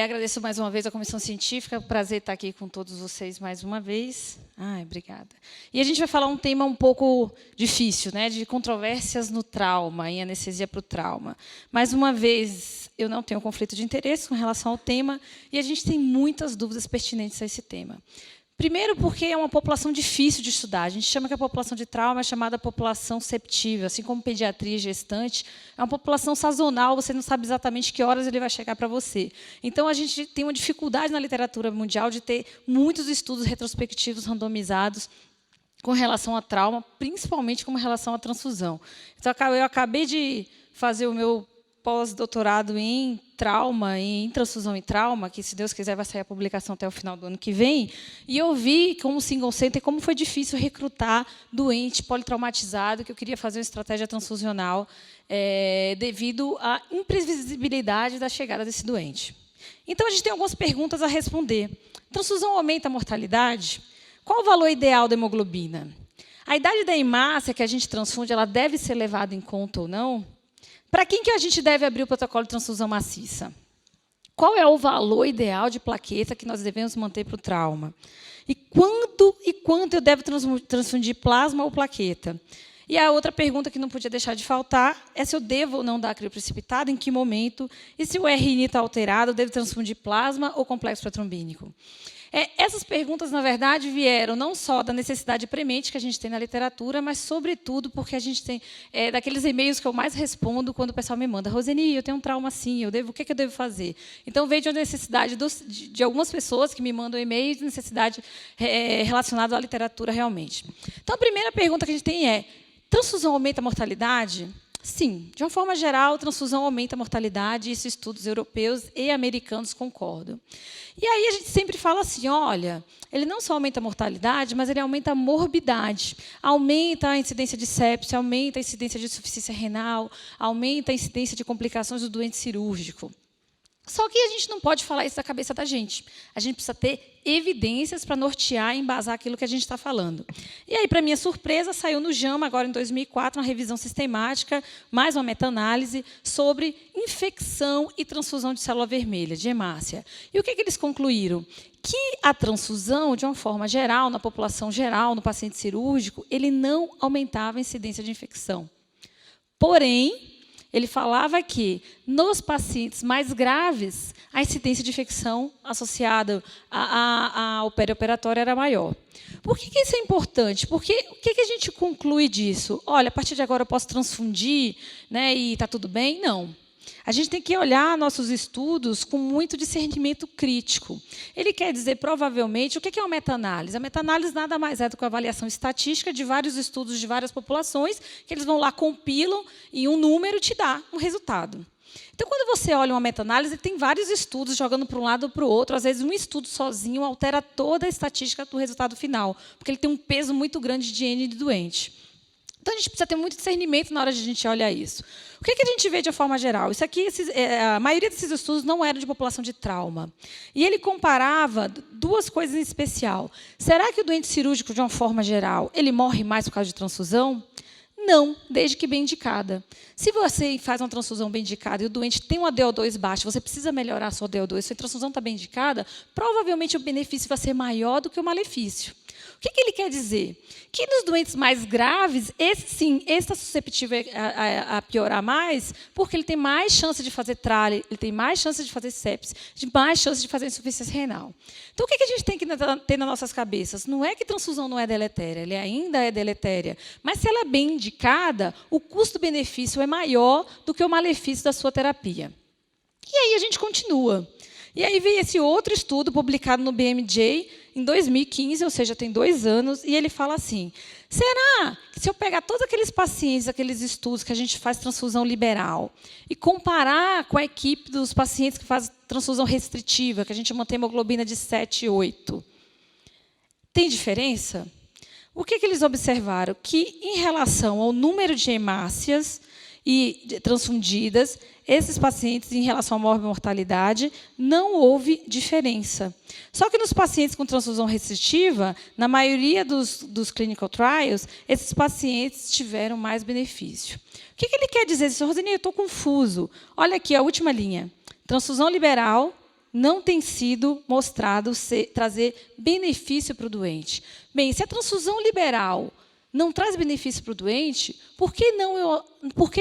Agradeço mais uma vez à Comissão Científica. Prazer estar aqui com todos vocês mais uma vez. Ai, obrigada. E a gente vai falar um tema um pouco difícil, né, de controvérsias no trauma, em anestesia para o trauma. Mais uma vez, eu não tenho conflito de interesse com relação ao tema, e a gente tem muitas dúvidas pertinentes a esse tema. Primeiro, porque é uma população difícil de estudar. A gente chama que a população de trauma é chamada população ceptível, assim como pediatria e gestante. É uma população sazonal, você não sabe exatamente que horas ele vai chegar para você. Então, a gente tem uma dificuldade na literatura mundial de ter muitos estudos retrospectivos randomizados com relação a trauma, principalmente com relação à transfusão. Então, eu acabei de fazer o meu pós-doutorado em trauma, em transfusão e trauma, que, se Deus quiser, vai sair a publicação até o final do ano que vem, e eu vi, como single center, como foi difícil recrutar doente politraumatizado, que eu queria fazer uma estratégia transfusional, devido à imprevisibilidade da chegada desse doente. Então, a gente tem algumas perguntas a responder. Transfusão aumenta a mortalidade? Qual o valor ideal da hemoglobina? A idade da hemácia que a gente transfunde, ela deve ser levada em conta ou não? Para quem que a gente deve abrir o protocolo de transfusão maciça? Qual é o valor ideal de plaqueta que nós devemos manter para o trauma? E quanto eu devo transfundir plasma ou plaqueta? E a outra pergunta que não podia deixar de faltar é se eu devo ou não dar crioprecipitado, em que momento, e se o RNI está alterado, eu devo transfundir plasma ou complexo protrombínico. Essas perguntas, na verdade, vieram não só da necessidade premente que a gente tem na literatura, mas, sobretudo, porque a gente tem daqueles e-mails que eu mais respondo quando o pessoal me manda: Roseni, eu tenho um trauma assim, o que eu devo fazer? Então, veio de uma necessidade de algumas pessoas que me mandam e-mails de necessidade relacionada à literatura realmente. Então, a primeira pergunta que a gente tem é: transfusão aumenta a mortalidade? Sim, de uma forma geral, a transfusão aumenta a mortalidade, e isso estudos europeus e americanos concordam. E aí a gente sempre fala assim, olha, ele não só aumenta a mortalidade, mas ele aumenta a morbidade, aumenta a incidência de sepse, aumenta a incidência de insuficiência renal, aumenta a incidência de complicações do doente cirúrgico. Só que a gente não pode falar isso da cabeça da gente. A gente precisa ter evidências para nortear e embasar aquilo que a gente está falando. E aí, para minha surpresa, saiu no JAMA, agora em 2004, uma revisão sistemática, mais uma meta-análise, sobre infecção e transfusão de célula vermelha, de hemácia. E o que eles concluíram? Que a transfusão, de uma forma geral, na população geral, no paciente cirúrgico, ele não aumentava a incidência de infecção. Porém, ele falava que, nos pacientes mais graves, a incidência de infecção associada ao perioperatório era maior. Por que isso é importante? Porque o que a gente conclui disso? Olha, a partir de agora eu posso transfundir, né, e está tudo bem? Não. A gente tem que olhar nossos estudos com muito discernimento crítico. Ele quer dizer, provavelmente, o que é uma meta-análise? A meta-análise nada mais é do que a avaliação estatística de vários estudos de várias populações, que eles vão lá, compilam, e um número te dá um resultado. Então, quando você olha uma meta-análise, tem vários estudos jogando para um lado ou para o outro. Às vezes, um estudo sozinho altera toda a estatística do resultado final, porque ele tem um peso muito grande de N de doente. Então, a gente precisa ter muito discernimento na hora de a gente olhar isso. O que a gente vê de uma forma geral? Isso aqui, a maioria desses estudos não eram de população de trauma. E ele comparava duas coisas em especial. Será que o doente cirúrgico, de uma forma geral, ele morre mais por causa de transfusão? Não, desde que bem indicada. Se você faz uma transfusão bem indicada e o doente tem uma DO2 baixa, você precisa melhorar a sua DO2, se a transfusão está bem indicada, provavelmente o benefício vai ser maior do que o malefício. O que ele quer dizer? Que nos doentes mais graves, esse está susceptível a piorar mais, porque ele tem mais chance de fazer trale, ele tem mais chance de fazer sepse, mais chance de fazer insuficiência renal. Então, o que a gente tem que ter nas nossas cabeças? Não é que transfusão não é deletéria, ela ainda é deletéria, mas se ela é bem indicada, o custo-benefício é maior do que o malefício da sua terapia. E aí a gente continua. E aí veio esse outro estudo publicado no BMJ em 2015, ou seja, tem 2 anos, e ele fala assim: será que se eu pegar todos aqueles pacientes, aqueles estudos que a gente faz transfusão liberal, e comparar com a equipe dos pacientes que fazem transfusão restritiva, que a gente mantém hemoglobina de 7 e 8, tem diferença? O que eles observaram? Que, em relação ao número de hemácias e transfundidas, esses pacientes, em relação à morbimortalidade, não houve diferença. Só que nos pacientes com transfusão restritiva, na maioria dos clinical trials, esses pacientes tiveram mais benefício. O que ele quer dizer? Roseni, eu estou confuso. Olha aqui a última linha. Transfusão liberal, não tem sido mostrado trazer benefício para o doente. Bem, se a transfusão liberal não traz benefício para o doente, por que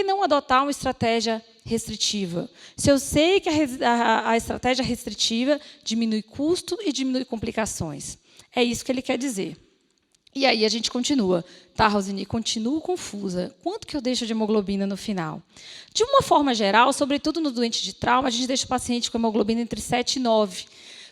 não adotar uma estratégia restritiva? Se eu sei que a estratégia restritiva diminui custo e diminui complicações. É isso que ele quer dizer. E aí a gente continua. Tá, Rosini, continuo confusa. Quanto que eu deixo de hemoglobina no final? De uma forma geral, sobretudo no doente de trauma, a gente deixa o paciente com hemoglobina entre 7 e 9.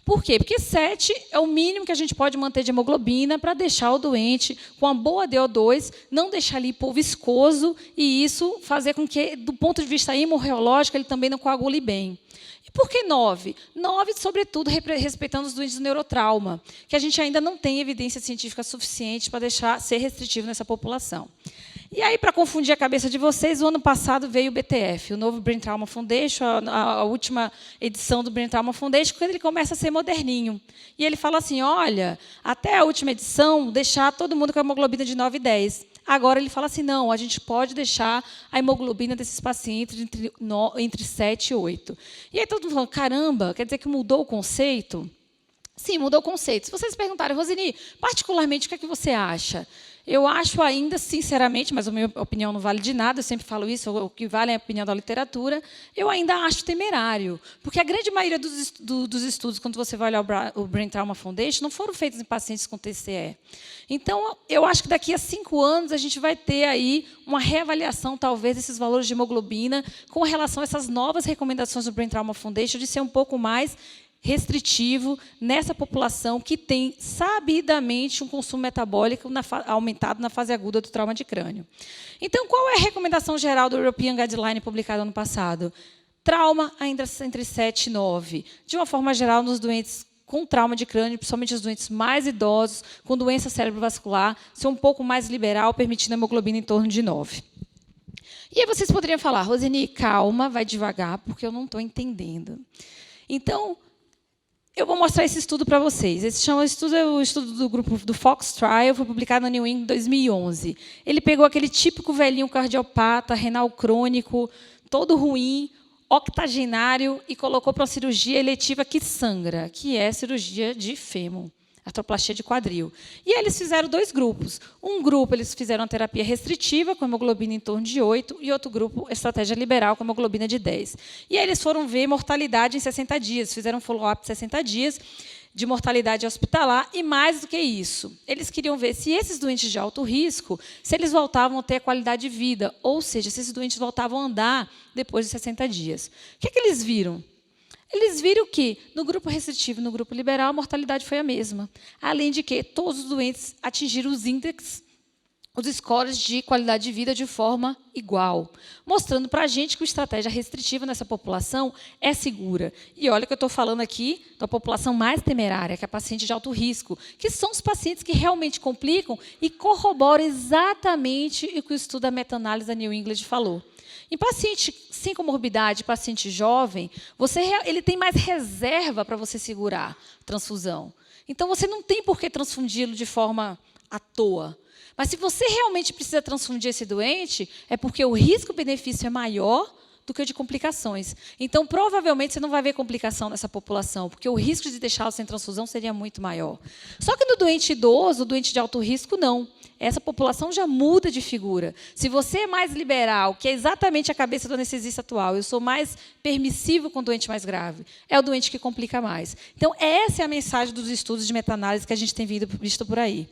Por quê? Porque 7 é o mínimo que a gente pode manter de hemoglobina para deixar o doente com uma boa DO2, não deixar ali hipoviscoso e isso fazer com que, do ponto de vista hemorreológico, ele também não coagule bem. E por que 9? 9, sobretudo, respeitando os doentes do neurotrauma, que a gente ainda não tem evidência científica suficiente para deixar ser restritivo nessa população. E aí, para confundir a cabeça de vocês, o ano passado veio o BTF, o novo Brain Trauma Foundation, a última edição do Brain Trauma Foundation, quando ele começa a ser moderninho. E ele fala assim, olha, até a última edição, deixar todo mundo com a hemoglobina de 9 e 10. Agora ele fala assim, não, a gente pode deixar a hemoglobina desses pacientes entre 7 e 8. E aí todo mundo fala, caramba, quer dizer que mudou o conceito? Sim, mudou o conceito. Se vocês perguntarem, Rosini, particularmente, o que é que você acha? Eu acho ainda, sinceramente, mas a minha opinião não vale de nada, eu sempre falo isso, o que vale é a opinião da literatura, eu ainda acho temerário. Porque a grande maioria dos estudos, quando você vai olhar o Brain Trauma Foundation, não foram feitos em pacientes com TCE. Então, eu acho que daqui a 5 anos a gente vai ter aí uma reavaliação, talvez, desses valores de hemoglobina com relação a essas novas recomendações do Brain Trauma Foundation de ser um pouco mais restritivo nessa população que tem sabidamente um consumo metabólico aumentado na fase aguda do trauma de crânio. Então, qual é a recomendação geral do European Guideline publicado ano passado? Trauma ainda entre 7 e 9. De uma forma geral, nos doentes com trauma de crânio, principalmente os doentes mais idosos, com doença cerebrovascular, ser um pouco mais liberal, permitindo a hemoglobina em torno de 9. E aí vocês poderiam falar, Rosini, calma, vai devagar, porque eu não estou entendendo. Então, eu vou mostrar esse estudo para vocês. Esse estudo é o estudo do grupo do Fox Trial, foi publicado na New England em 2011. Ele pegou aquele típico velhinho cardiopata, renal crônico, todo ruim, octogenário, e colocou para uma cirurgia eletiva que sangra, que é cirurgia de fêmur, artroplastia de quadril. E aí eles fizeram 2 grupos. Um grupo, eles fizeram a terapia restritiva, com hemoglobina em torno de 8, e outro grupo, estratégia liberal, com hemoglobina de 10. E aí eles foram ver mortalidade em 60 dias, fizeram um follow-up de 60 dias de mortalidade hospitalar, e mais do que isso, eles queriam ver se esses doentes de alto risco, se eles voltavam a ter a qualidade de vida, ou seja, se esses doentes voltavam a andar depois de 60 dias. O que é que eles viram? Eles viram que, no grupo restritivo e no grupo liberal, a mortalidade foi a mesma. Além de que todos os doentes atingiram os índices, os scores de qualidade de vida de forma igual, mostrando para a gente que a estratégia restritiva nessa população é segura. E olha que eu estou falando aqui da população mais temerária, que é a paciente de alto risco, que são os pacientes que realmente complicam e corroboram exatamente o que o estudo da meta-análise da New England falou. Em paciente sem comorbidade, paciente jovem, ele tem mais reserva para você segurar a transfusão. Então, você não tem por que transfundi-lo de forma à toa. Mas, se você realmente precisa transfundir esse doente, é porque o risco-benefício é maior do que o de complicações. Então, provavelmente, você não vai ver complicação nessa população, porque o risco de deixá-lo sem transfusão seria muito maior. Só que no doente idoso, doente de alto risco, não. Essa população já muda de figura. Se você é mais liberal, que é exatamente a cabeça do anestesista atual, eu sou mais permissivo com o doente mais grave, é o doente que complica mais. Então, essa é a mensagem dos estudos de meta-análise que a gente tem visto por aí.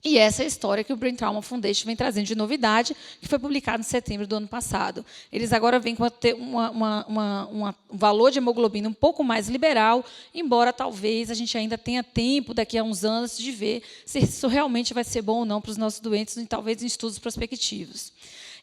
E essa é a história que o Brain Trauma Foundation vem trazendo de novidade, que foi publicado em setembro do ano passado. Eles agora vêm com um valor de hemoglobina um pouco mais liberal, embora talvez a gente ainda tenha tempo, daqui a uns anos, de ver se isso realmente vai ser bom ou não para os nossos doentes, talvez em estudos prospectivos.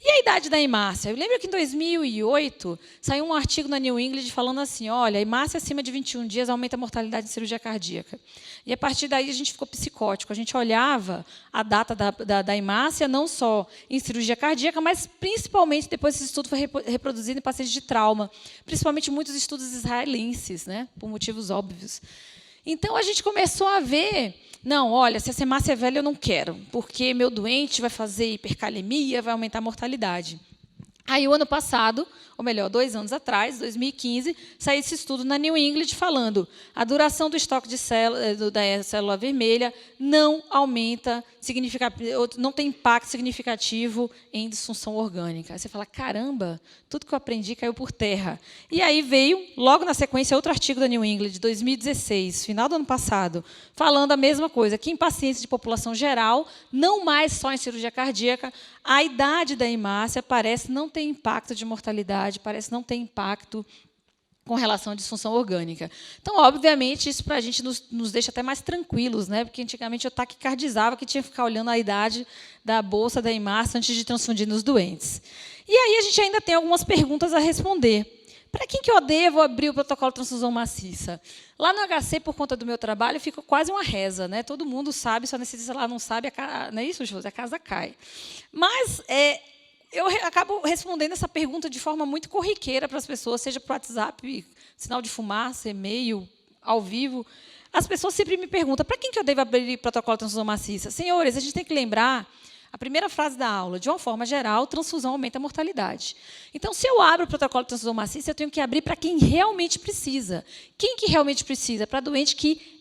E a idade da hemácia? Eu lembro que em 2008 saiu um artigo na New England falando assim, olha, a hemácia acima de 21 dias aumenta a mortalidade em cirurgia cardíaca. E a partir daí a gente ficou psicótico. A gente olhava a data da hemácia não só em cirurgia cardíaca, mas principalmente depois esse estudo foi reproduzido em pacientes de trauma, principalmente muitos estudos israelenses, né, por motivos óbvios. Então, a gente começou a ver, não, olha, se essa hemácia é velha, eu não quero, porque meu doente vai fazer hipercalemia, vai aumentar a mortalidade. Aí, o ano passado, ou melhor, 2 anos atrás, 2015, saiu esse estudo na New England falando a duração do estoque de da célula vermelha não aumenta, não tem impacto significativo em disfunção orgânica. Aí você fala, caramba, tudo que eu aprendi caiu por terra. E aí veio, logo na sequência, outro artigo da New England, de 2016, final do ano passado, falando a mesma coisa, que em pacientes de população geral, não mais só em cirurgia cardíaca, a idade da hemácia parece não ter impacto de mortalidade, parece não ter impacto com relação à disfunção orgânica. Então, obviamente, isso para a gente nos deixa até mais tranquilos, né? Porque antigamente eu taquicardizava que tinha que ficar olhando a idade da bolsa da hemácia antes de transfundir nos doentes. E aí a gente ainda tem algumas perguntas a responder. Para quem que eu devo abrir o protocolo de transfusão maciça? Lá no HC, por conta do meu trabalho, fica quase uma reza, né? Todo mundo sabe, se o anestesista lá não sabe, não é isso, José? A casa cai. Mas eu acabo respondendo essa pergunta de forma muito corriqueira para as pessoas, seja por WhatsApp, sinal de fumaça, e-mail, ao vivo. As pessoas sempre me perguntam, para quem que eu devo abrir protocolo de transfusão maciça? Senhores, a gente tem que lembrar a primeira frase da aula, de uma forma geral, transfusão aumenta a mortalidade. Então, se eu abro o protocolo de transfusão maciça, eu tenho que abrir para quem realmente precisa. Quem que realmente precisa? Para doente que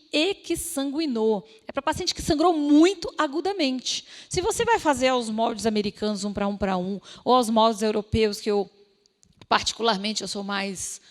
exsanguinou. É para paciente que sangrou muito agudamente. Se você vai fazer aos moldes americanos, 1 para 1, ou aos moldes europeus, que eu, particularmente, eu sou mais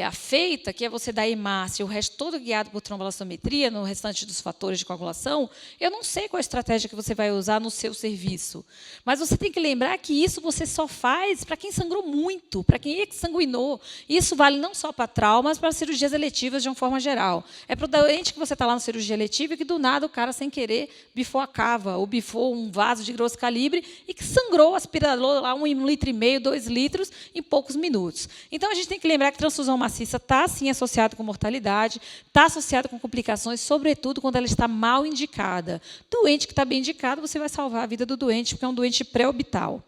afeita, que é você dar hemácia, o resto todo guiado por tromboelastometria, no restante dos fatores de coagulação, eu não sei qual a estratégia que você vai usar no seu serviço. Mas você tem que lembrar que isso você só faz para quem sangrou muito, para quem exsanguinou. Isso vale não só para traumas, mas para cirurgias eletivas de uma forma geral. É para o doente que você está lá na cirurgia eletiva e que, do nada, o cara, sem querer, bifou a cava, ou bifou um vaso de grosso calibre e que sangrou, aspirou lá 1,5 litro, 2 litros, em poucos minutos. Então, a gente tem que lembrar que transfusão maciça está, sim, associada com mortalidade, está associada com complicações, sobretudo quando ela está mal indicada. Doente que está bem indicado, você vai salvar a vida do doente, porque é um doente pré-orbital.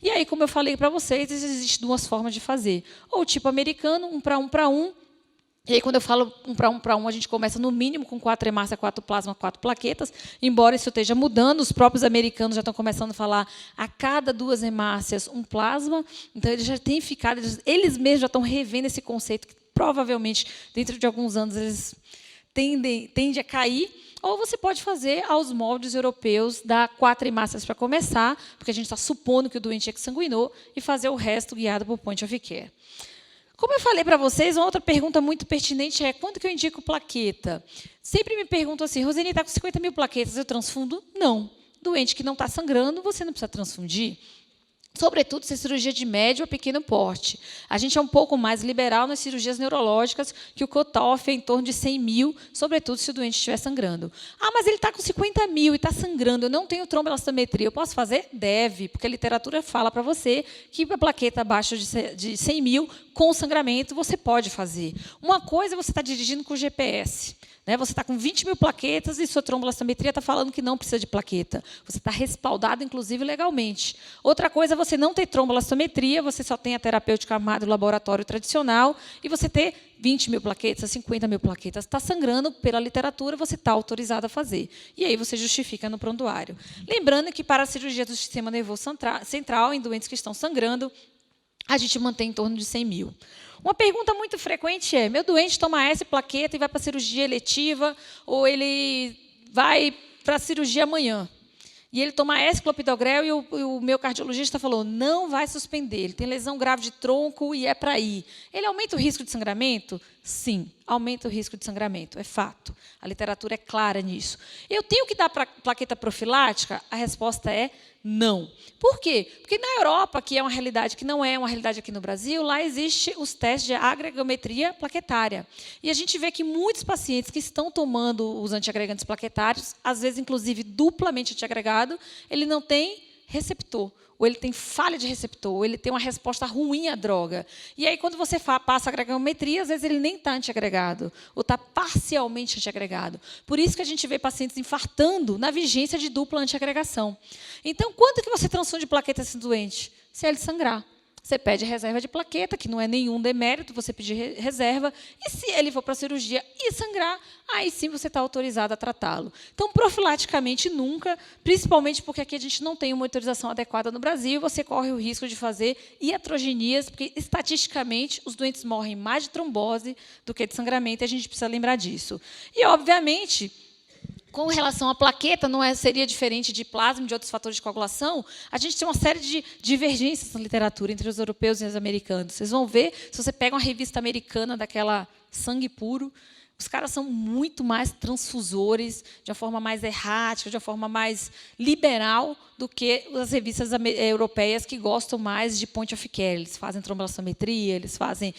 E aí, como eu falei para vocês, existem 2 formas de fazer. Ou o tipo americano, 1 para 1. E aí, quando eu falo 1 para 1, a gente começa, no mínimo, com 4 hemácia, 4 plasma, 4 plaquetas. Embora isso esteja mudando, os próprios americanos já estão começando a falar a cada 2 hemácias, 1 plasma. Então, eles já têm ficado, eles mesmos já estão revendo esse conceito, que provavelmente, dentro de alguns anos, eles tendem a cair. Ou você pode fazer aos moldes europeus, dar 4 hemácias para começar, porque a gente está supondo que o doente exsanguinou, e fazer o resto guiado por point of care. Como eu falei para vocês, uma outra pergunta muito pertinente é quando que eu indico plaqueta? Sempre me perguntam assim, Roseni, está com 50 mil plaquetas, eu transfundo? Não. Doente que não está sangrando, você não precisa transfundir. Sobretudo se é cirurgia de médio a pequeno porte. A gente é um pouco mais liberal nas cirurgias neurológicas, que o cutoff é em torno de 100 mil, sobretudo se o doente estiver sangrando. Ah, mas ele está com 50 mil e está sangrando, eu não tenho tromboelastometria, eu posso fazer? Deve, porque a literatura fala para você que a plaqueta abaixo de 100 mil, com sangramento, você pode fazer. Uma coisa é você estar dirigindo com GPS. Você está com 20 mil plaquetas e sua tromboelastometria está falando que não precisa de plaqueta. Você está respaldado, inclusive, legalmente. Outra coisa é você não ter tromboelastometria, você só tem a terapêutica armada do laboratório tradicional, e você ter 20 mil plaquetas, 50 mil plaquetas. Está sangrando, pela literatura, você está autorizado a fazer. E aí você justifica no prontuário. Lembrando que, para a cirurgia do sistema nervoso central, em doentes que estão sangrando, a gente mantém em torno de 100 mil. Uma pergunta muito frequente é, meu doente toma essa plaqueta e vai para a cirurgia eletiva, ou ele vai para a cirurgia amanhã. E ele toma esse clopidogrel e o meu cardiologista falou, não vai suspender, ele tem lesão grave de tronco e é para ir. Ele aumenta o risco de sangramento? Sim, aumenta o risco de sangramento, é fato. A literatura é clara nisso. Eu tenho que dar plaqueta profilática? A resposta é não. Por quê? Porque na Europa, que é uma realidade que não é uma realidade aqui no Brasil, lá existe os testes de agregometria plaquetária. E a gente vê que muitos pacientes que estão tomando os antiagregantes plaquetários, às vezes, inclusive, duplamente antiagregado, ele não tem receptor, ou ele tem falha de receptor, ou ele tem uma resposta ruim à droga. E aí, quando você passa a agregometria, às vezes ele nem está antiagregado, ou está parcialmente antiagregado. Por isso que a gente vê pacientes infartando na vigência de dupla antiagregação. Então, quanto que você transfunde plaqueta nesse doente? Se ele sangrar. Você pede reserva de plaqueta, que não é nenhum demérito, você pedir reserva, e se ele for para a cirurgia e sangrar, aí sim você está autorizado a tratá-lo. Então, profilaticamente, nunca, principalmente porque aqui a gente não tem uma autorização adequada no Brasil, você corre o risco de fazer iatrogenias, porque, estatisticamente, os doentes morrem mais de trombose do que de sangramento, e a gente precisa lembrar disso. E, obviamente, com relação à plaqueta, seria diferente de plasma e de outros fatores de coagulação, a gente tem uma série de divergências na literatura entre os europeus e os americanos. Vocês vão ver, se você pega uma revista americana daquela Sangue Puro, os caras são muito mais transfusores, de uma forma mais errática, de uma forma mais liberal do que as revistas europeias que gostam mais de point of care. Eles fazem tromboelastometria, eles fazem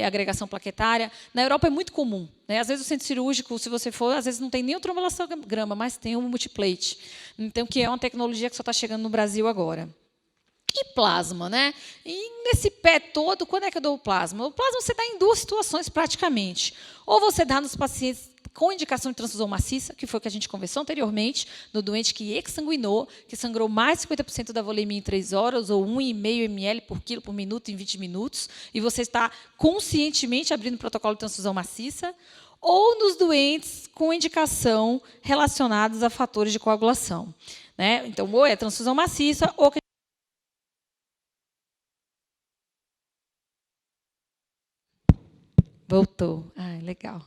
agregação plaquetária. Na Europa é muito comum, né? Às vezes o centro cirúrgico, se você for, às vezes não tem nem o tromboelastograma, mas tem o multiplate. Então, que é uma tecnologia que só está chegando no Brasil agora. E plasma, né? E nesse pé todo, quando é que eu dou o plasma? O plasma você dá em duas situações, praticamente. Ou você dá nos pacientes com indicação de transfusão maciça, que foi o que a gente conversou anteriormente, no doente que exsanguinou, que sangrou mais de 50% da volemia em 3 horas, ou 1,5 ml por quilo por minuto em 20 minutos, e você está conscientemente abrindo o protocolo de transfusão maciça, ou nos doentes com indicação relacionados a fatores de coagulação, né? Então, ou é transfusão maciça, ou que voltou. Ah, legal.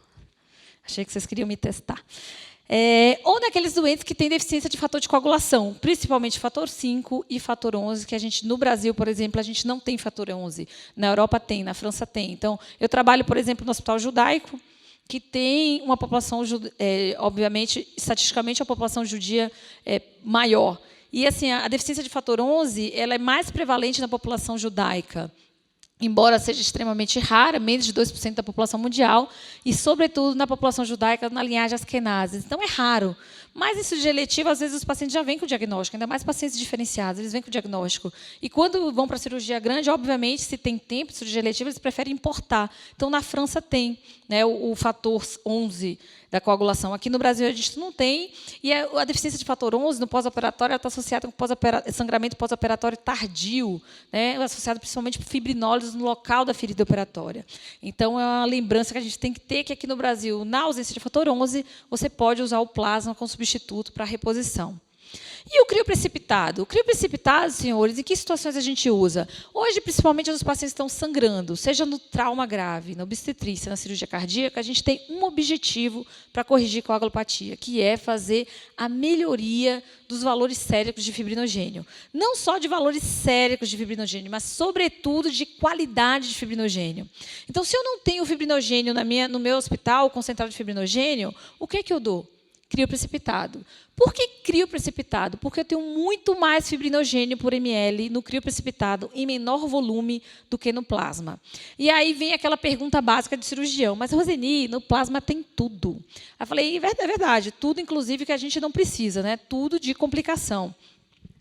Achei que vocês queriam me testar. Ou naqueles doentes que têm deficiência de fator de coagulação, principalmente fator 5 e fator 11, que a gente, no Brasil, por exemplo, a gente não tem fator 11. Na Europa tem, na França tem. Então, eu trabalho, por exemplo, no Hospital Judaico, que tem uma população, obviamente, estatisticamente, a população judia maior. E assim, a deficiência de fator 11 ela é mais prevalente na população judaica, embora seja extremamente rara, menos de 2% da população mundial, e, sobretudo, na população judaica, na linhagem askenazes. Então, é raro. Mas, em cirurgia eletiva, às vezes, os pacientes já vêm com o diagnóstico, ainda mais pacientes diferenciados, eles vêm com o diagnóstico. E, quando vão para a cirurgia grande, obviamente, se tem tempo de cirurgia eletiva, eles preferem importar. Então, na França, tem, né, o fator 11 da coagulação. Aqui no Brasil, a gente não tem, e a deficiência de fator 11 no pós-operatório está associada com sangramento pós-operatório tardio, né, associado principalmente por fibrinólise no local da ferida operatória. Então, é uma lembrança que a gente tem que ter, que aqui no Brasil, na ausência de fator 11, você pode usar o plasma como substituto para a reposição. E o crioprecipitado? O crioprecipitado, senhores, em que situações a gente usa? Hoje, principalmente, os pacientes estão sangrando, seja no trauma grave, na obstetrícia, na cirurgia cardíaca, a gente tem um objetivo para corrigir coagulopatia, que é fazer a melhoria dos valores séricos de fibrinogênio. Não só de valores séricos de fibrinogênio, mas, sobretudo, de qualidade de fibrinogênio. Então, se eu não tenho fibrinogênio no meu hospital concentrado de fibrinogênio, o que é que eu dou? Crioprecipitado. Por que crioprecipitado? Porque eu tenho muito mais fibrinogênio por ml no crioprecipitado em menor volume do que no plasma. E aí vem aquela pergunta básica de cirurgião, mas, Roseni, no plasma tem tudo. Eu falei, é verdade, tudo, inclusive, que a gente não precisa, né? Tudo de complicação.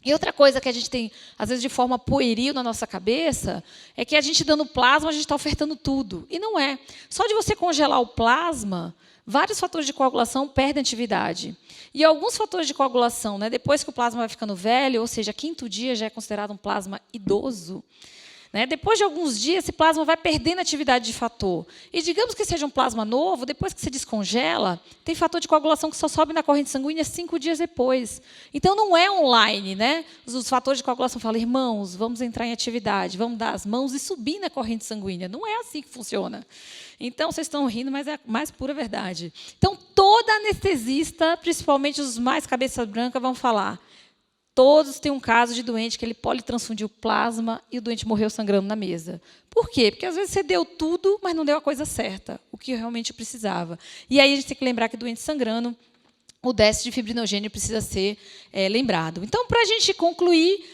E outra coisa que a gente tem, às vezes, de forma pueril na nossa cabeça, é que a gente, dando plasma, a gente está ofertando tudo. E não é. Só de você congelar o plasma, vários fatores de coagulação perdem atividade. E alguns fatores de coagulação, né, depois que o plasma vai ficando velho, ou seja, 5º dia já é considerado um plasma idoso, né, depois de alguns dias, esse plasma vai perdendo atividade de fator. E digamos que seja um plasma novo, depois que se descongela, tem fator de coagulação que só sobe na corrente sanguínea 5 dias depois. Então, não é online, né? Os fatores de coagulação falam, irmãos, vamos entrar em atividade, vamos dar as mãos e subir na corrente sanguínea. Não é assim que funciona. Então, vocês estão rindo, mas é a mais pura verdade. Então, toda anestesista, principalmente os mais cabeça branca, vão falar, todos têm um caso de doente que ele politransfundiu plasma e o doente morreu sangrando na mesa. Por quê? Porque, às vezes, você deu tudo, mas não deu a coisa certa, o que realmente precisava. E aí, a gente tem que lembrar que doente sangrando, o déficit de fibrinogênio precisa ser lembrado. Então, para a gente concluir,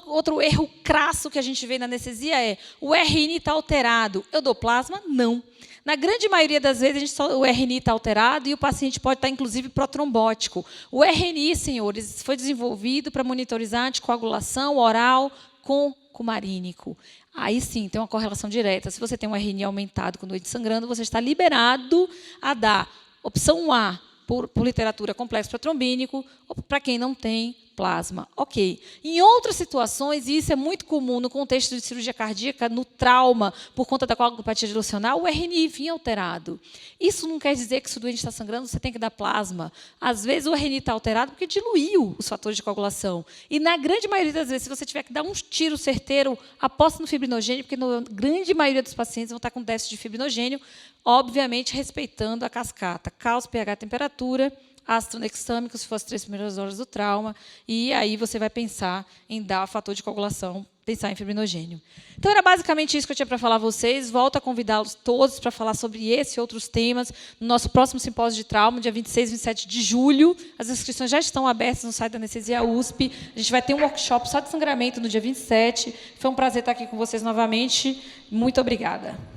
outro erro crasso que a gente vê na anestesia é o RNI está alterado. Eu dou plasma? Não. Na grande maioria das vezes, o RNI está alterado e o paciente pode estar, inclusive, protrombótico. O RNI, senhores, foi desenvolvido para monitorizar anticoagulação oral com cumarínico. Aí sim, tem uma correlação direta. Se você tem um RNI aumentado com doente sangrando, você está liberado a dar opção A, por literatura complexo protrombínico, ou para quem não tem, plasma. Ok. Em outras situações, e isso é muito comum no contexto de cirurgia cardíaca, no trauma, por conta da coagulopatia dilucional, o RNI vinha alterado. Isso não quer dizer que se o doente está sangrando, você tem que dar plasma. Às vezes, o RNI está alterado porque diluiu os fatores de coagulação. E, na grande maioria das vezes, se você tiver que dar um tiro certeiro, aposta no fibrinogênio, porque, na grande maioria dos pacientes, vão estar com déficit de fibrinogênio, obviamente, respeitando a cascata. Caos, pH, temperatura, ácido nexâmico, se for as 3 primeiras horas do trauma, e aí você vai pensar em dar fator de coagulação, pensar em fibrinogênio. Então, era basicamente isso que eu tinha para falar a vocês. Volto a convidá-los todos para falar sobre esse e outros temas no nosso próximo simpósio de trauma, dia 26 e 27 de julho. As inscrições já estão abertas no site da Anestesia USP. A gente vai ter um workshop só de sangramento no dia 27. Foi um prazer estar aqui com vocês novamente. Muito obrigada.